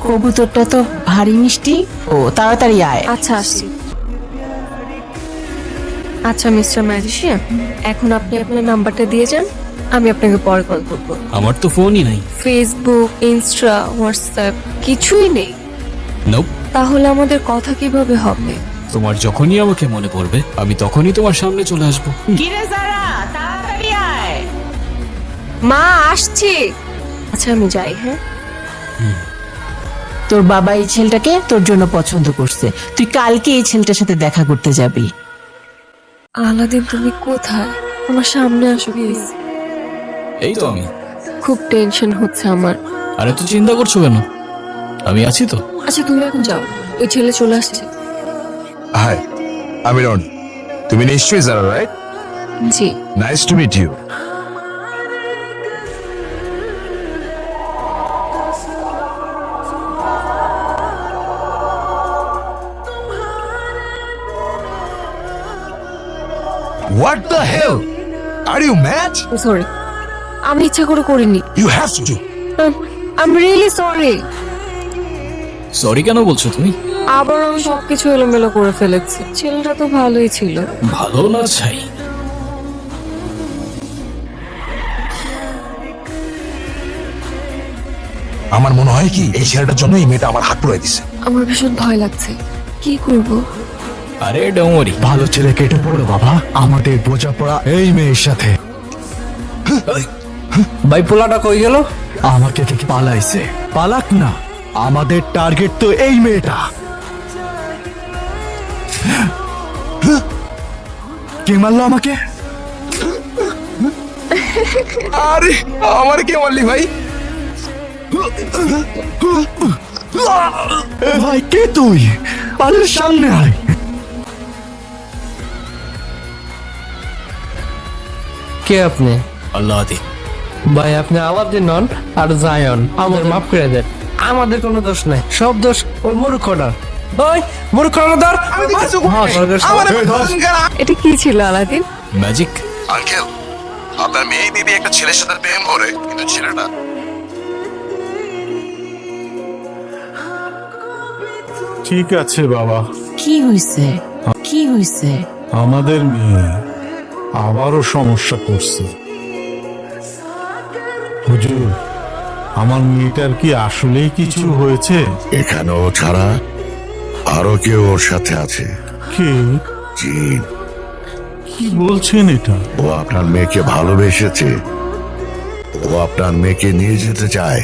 কবুতরটা তো ভারী মিষ্টি। ও তাড়াতাড়ি আয়। আচ্ছা আসছি। আচ্ছা মিস্টার ম্যাজিশিয়ান, এখন আপনি আপনার নাম্বারটা দিয়ে যান, আমি আপনাকে পরে কল করবো। আমার তো ফোনই নাই। ফেসবুক, ইনস্টা, হোয়াটসঅ্যাপ কিছুই নেই। নোপ। তাহলে আমাদের কথা কিভাবে হবে? তোমার যখনই আমাকে মনে পড়বে আমি তখনই তোমার সামনে চলে আসবো। কিরে যারা, তাড়াতাড়ি আয়। মা আসছি। আচ্ছা আমি যাই। হ্যাঁ, তোর বাবা এই ছেলেটাকে তোর জন্য পছন্দ করছে, তুই কালকে এই ছেলেটার সাথে দেখা করতে যাবি। আলাদিন তুমি কোথায়? আমার সামনে আসো প্লিজ। এই তো আমি। খুব টেনশন হচ্ছে আমার। আরে তো চিন্তা করছো কেন, আমি আছি তো। আচ্ছা তুমি এখন যাও, ওই ছেলে চলে আসছে। হাই, আমি রন। তুমি নিশ্চয়ই জানো, রাইট? জি। Nice to meet you. What the hell? Are you mad? Sorry, আমি ইচ্ছা করে করিনি। You have to. I'm really sorry. Sorry কেন বলছো তুমি? আবার আমি সবকিছু এলোমেলো করে ফেলেছি। ছেলেটা তো ভালোই ছিল। ভালো না চাই। আমার মনে হয় কি এই ছেলেটার জন্য এই মেয়েটা আমার হাত পুরাই দিছে। আমার ভীষণ ভয় লাগছে, কি করব? আরে ডোমরি, ভালো ছেলে কেটে পড়ো বাবা, আমাদের বোঝাপড়া এই মেয়ের সাথে। ভাই পোলাটা কই গেল? আমাকে থেকে পালাইছে। পালাক না, আমাদের টার্গেট তো এই মেয়েটা। কে মারলো আমাকে? আরে আমার কে মারলি ভাই? এ ভাই কে তুই? পারলে সামনে আয়। কে আপনি? আল্লাহ দি। ভাই আপনি আলাদিন নন আর জায়ন, আমাদের মাফ করে দেন। আমাদের কোনো দোষ নাই, সব দোষ ওই মূর্খটার। ওই মূর্খটার ধর। এটা কি ছিল আলাদিন? ম্যাজিক। আঙ্কেল, আপনার মেয়ে দিদি একটা ছেলের সাথে প্রেম করে, কিন্তু ছেলেটা ঠিক আছে বাবা, কি হইছে? কি হইছে? আমাদের মেয়ে আবারও সমস্যা করছে। হুজুর, আমার মেয়েটার কি আসলেই কিছু হয়েছে? এখানে ও ছাড়া আরো কেউ ওর সাথে আছে। কে? জিন। কি বলছেন এটা? ও আপনার মেয়েকে ভালোবেসেছে, ও আপনার মেয়েকে নিয়ে যেতে চায়।